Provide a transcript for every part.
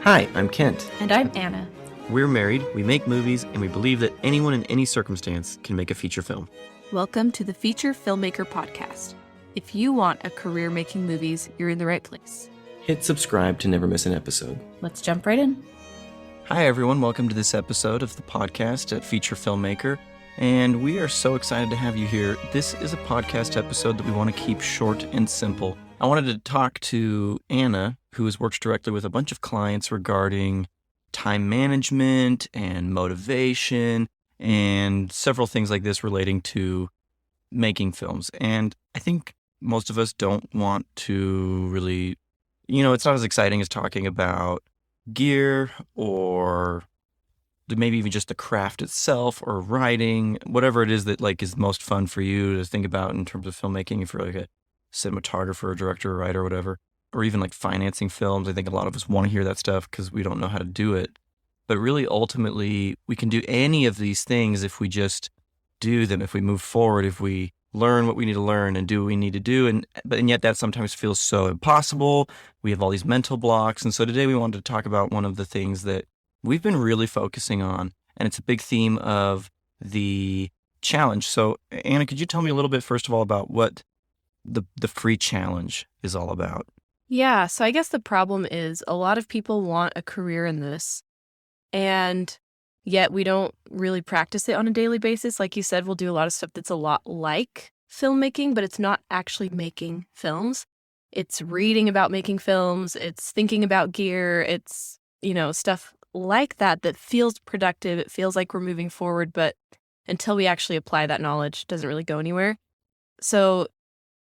Hi, I'm Kent. And I'm Anna. We're married, we make movies, and we believe that anyone in any circumstance can make a feature film. Welcome to the Feature Filmmaker Podcast. If you want a career making movies, you're in the right place. Hit subscribe to never miss an episode. Let's jump right in. Hi, everyone. Welcome to this episode of the podcast at Feature Filmmaker. And we are so excited to have you here. This is a podcast episode that we want to keep short and simple. I wanted to talk to Anna, who has worked directly with a bunch of clients regarding time management and motivation and several things like this relating to making films. And I think most of us don't want to really, it's not as exciting as talking about gear or maybe even just the craft itself or writing, whatever it is that is most fun for you to think about in terms of filmmaking, if you're like a cinematographer, a director, a writer, or whatever, or even financing films. I think a lot of us want to hear that stuff because we don't know how to do it. But really, ultimately, we can do any of these things if we just do them, if we move forward, if we learn what we need to learn and do what we need to do. And yet that sometimes feels so impossible. We have all these mental blocks. And so today we wanted to talk about one of the things that we've been really focusing on, and it's a big theme of the challenge. So Anna, could you tell me a little bit, first of all, about what the free challenge is all about? Yeah, so I guess the problem is a lot of people want a career in this, and yet we don't really practice it on a daily basis. Like you said, we'll do a lot of stuff that's a lot like filmmaking, but it's not actually making films. It's reading about making films. It's thinking about gear. It's, stuff like that feels productive. It feels like we're moving forward, but until we actually apply that knowledge, it doesn't really go anywhere. So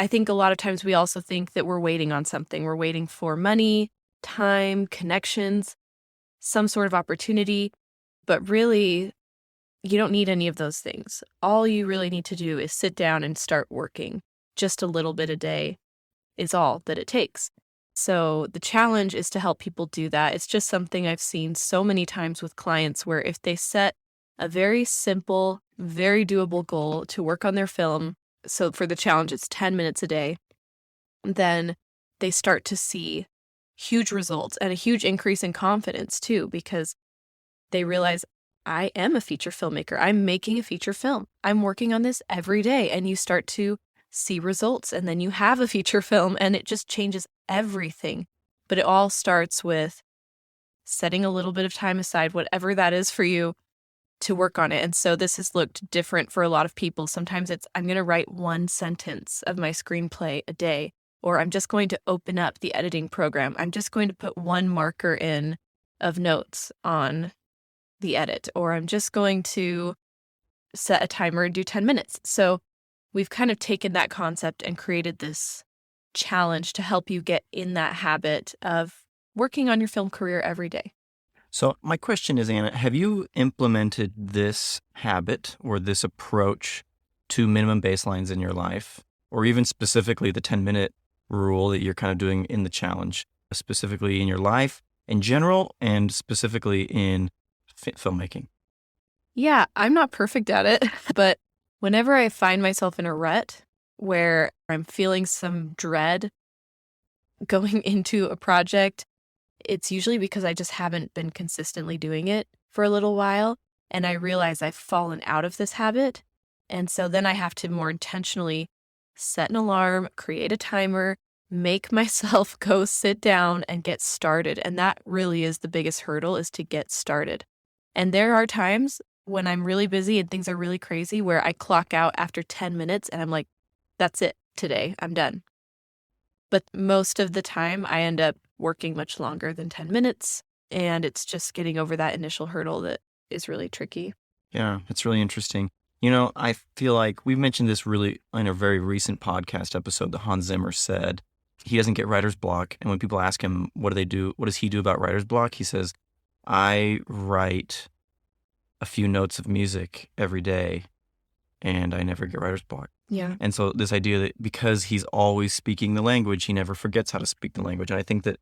I think a lot of times we also think that we're waiting on something. We're waiting for money, time, connections, some sort of opportunity. But really, you don't need any of those things. All you really need to do is sit down and start working. Just a little bit a day is all that it takes. So the challenge is to help people do that. It's just something I've seen so many times with clients where if they set a very simple, very doable goal to work on their film, so for the challenge, it's 10 minutes a day, then they start to see huge results and a huge increase in confidence too, because they realize, I am a feature filmmaker. I'm making a feature film. I'm working on this every day. And you start to see results, and then you have a feature film, and it just changes everything. But it all starts with setting a little bit of time aside, whatever that is for you, to work on it. And so this has looked different for a lot of people. Sometimes it's, I'm going to write one sentence of my screenplay a day, or I'm just going to open up the editing program. I'm just going to put one marker in of notes on the edit, or I'm just going to set a timer and do 10 minutes. So we've kind of taken that concept and created this challenge to help you get in that habit of working on your film career every day. So my question is, Anna, have you implemented this habit or this approach to minimum baselines in your life, or even specifically the 10-minute rule that you're kind of doing in the challenge, specifically in your life in general and specifically in filmmaking? Yeah, I'm not perfect at it, but whenever I find myself in a rut where I'm feeling some dread going into a project, it's usually because I just haven't been consistently doing it for a little while, and I realize I've fallen out of this habit. And so then I have to more intentionally set an alarm, create a timer, make myself go sit down and get started. And that really is the biggest hurdle, is to get started. And there are times when I'm really busy and things are really crazy where I clock out after 10 minutes and I'm like, that's it today, I'm done. But most of the time I end up working much longer than 10 minutes. And it's just getting over that initial hurdle that is really tricky. Yeah, it's really interesting. I feel like we've mentioned this really in a very recent podcast episode that Hans Zimmer said he doesn't get writer's block. And when people ask him, what does he do about writer's block? He says, I write a few notes of music every day and I never get writer's block. Yeah. And so this idea that because he's always speaking the language, he never forgets how to speak the language. And I think that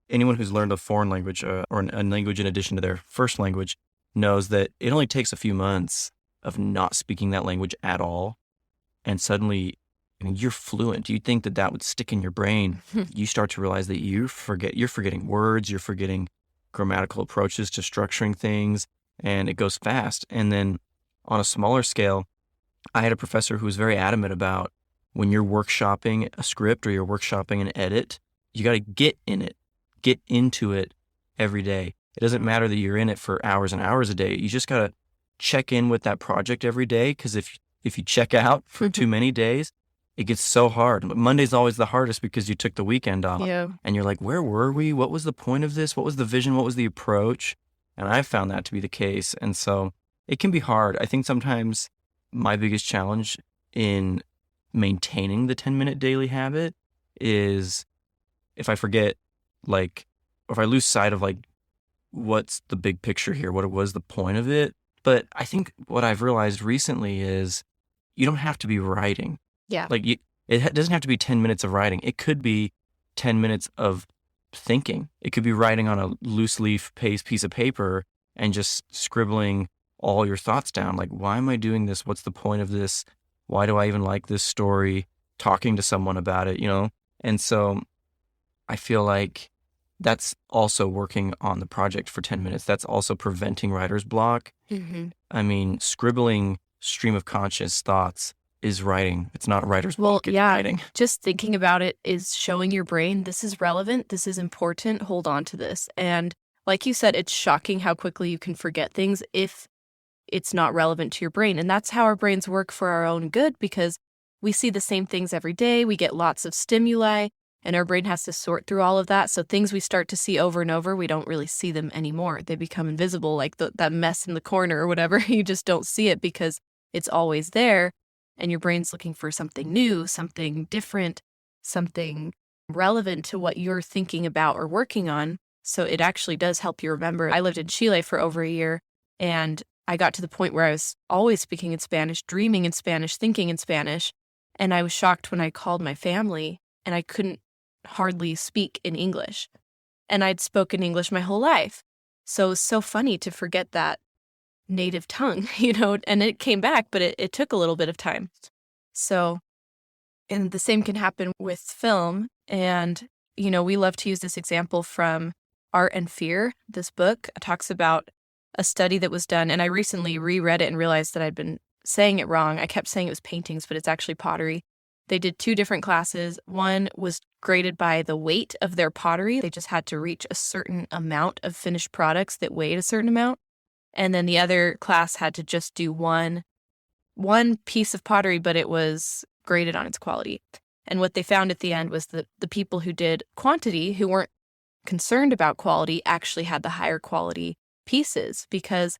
anyone who's learned a foreign language or a language in addition to their first language knows that it only takes a few months of not speaking that language at all. And suddenly and you're fluent. You'd think that that would stick in your brain. You start to realize that you're forgetting words, you're forgetting grammatical approaches to structuring things, and it goes fast. And then on a smaller scale, I had a professor who was very adamant about when you're workshopping a script or you're workshopping an edit, you got to get in it, get into it every day. It doesn't matter that you're in it for hours and hours a day. You just got to check in with that project every day, because if you check out for too many days, it gets so hard. Monday's always the hardest because you took the weekend off. Yeah. And you're like, where were we? What was the point of this? What was the vision? What was the approach? And I've found that to be the case. And so it can be hard. I think sometimes my biggest challenge in maintaining the 10-minute daily habit is if I forget, or if I lose sight of what's the big picture here, what was the point of it. But I think what I've realized recently is you don't have to be writing. Yeah. It doesn't have to be 10 minutes of writing. It could be 10 minutes of thinking. It could be writing on a loose leaf piece of paper and just scribbling all your thoughts down. Like, why am I doing this? What's the point of this? Why do I even like this story? Talking to someone about it, And so I feel like that's also working on the project for 10 minutes. That's also preventing writer's block. Mm-hmm. I mean, scribbling stream of conscious thoughts is writing. It's not writer's block. It's writing. Just thinking about it is showing your brain this is relevant, this is important, hold on to this. And like you said, it's shocking how quickly you can forget things if it's not relevant to your brain. And that's how our brains work for our own good, because we see the same things every day. We get lots of stimuli, and our brain has to sort through all of that. So things we start to see over and over, we don't really see them anymore. They become invisible, like that mess in the corner or whatever. You just don't see it because it's always there. And your brain's looking for something new, something different, something relevant to what you're thinking about or working on. So it actually does help you remember. I lived in Chile for over a year, and I got to the point where I was always speaking in Spanish, dreaming in Spanish, thinking in Spanish. And I was shocked when I called my family and I couldn't hardly speak in English. And I'd spoken English my whole life. So it was so funny to forget that native tongue, and it came back, but it took a little bit of time. So, and the same can happen with film. And, we love to use this example from Art and Fear. This book talks about a study that was done, and I recently reread it and realized that I'd been saying it wrong. I kept saying it was paintings, but it's actually pottery. They did 2 different classes. One was graded by the weight of their pottery. They just had to reach a certain amount of finished products that weighed a certain amount. And then the other class had to just do one piece of pottery, but it was graded on its quality. And what they found at the end was that the people who did quantity, who weren't concerned about quality, actually had the higher quality pieces, because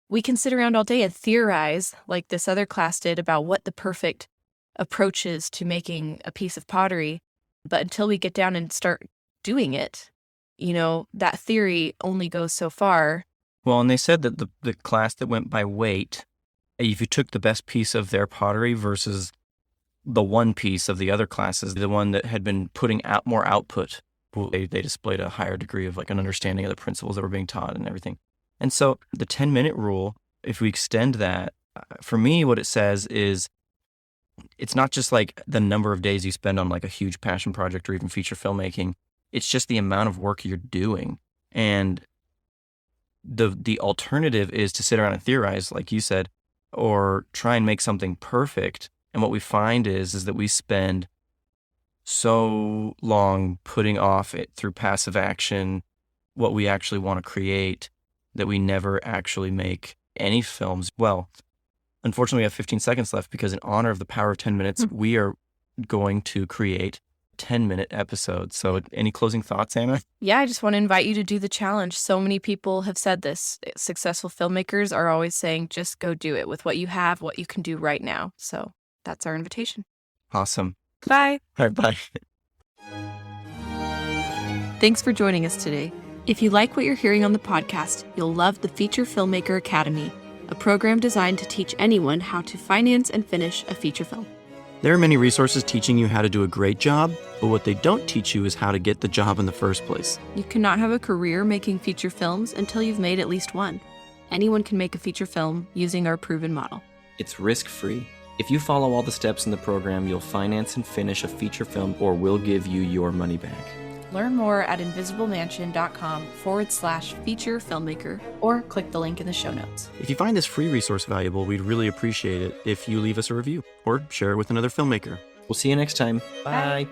we can sit around all day and theorize like this other class did about what the perfect approach is to making a piece of pottery. But until we get down and start doing it, that theory only goes so far. Well, and they said that the class that went by weight, if you took the best piece of their pottery versus the one piece of the other classes, the one that had been putting out more output, they displayed a higher degree of an understanding of the principles that were being taught and everything. And so the 10-minute rule, if we extend that, for me, what it says is it's not just the number of days you spend on a huge passion project or even feature filmmaking. It's just the amount of work you're doing. And the alternative is to sit around and theorize, like you said, or try and make something perfect. And what we find is that we spend so long putting off it through passive action what we actually want to create that we never actually make any films. Well, unfortunately, we have 15 seconds left because in honor of the power of 10 minutes, we are going to create 10-minute episodes. So any closing thoughts, Anna? Yeah, I just want to invite you to do the challenge. So many people have said this. Successful filmmakers are always saying, just go do it with what you have, what you can do right now. So that's our invitation. Awesome. Bye. All right, bye. Thanks for joining us today. If you like what you're hearing on the podcast, you'll love the Feature Filmmaker Academy, a program designed to teach anyone how to finance and finish a feature film. There are many resources teaching you how to do a great job, but what they don't teach you is how to get the job in the first place. You cannot have a career making feature films until you've made at least one. Anyone can make a feature film using our proven model. It's risk-free. If you follow all the steps in the program, you'll finance and finish a feature film or we'll give you your money back. Learn more at invisiblemansion.com/feature filmmaker or click the link in the show notes. If you find this free resource valuable, we'd really appreciate it if you leave us a review or share it with another filmmaker. We'll see you next time. Bye.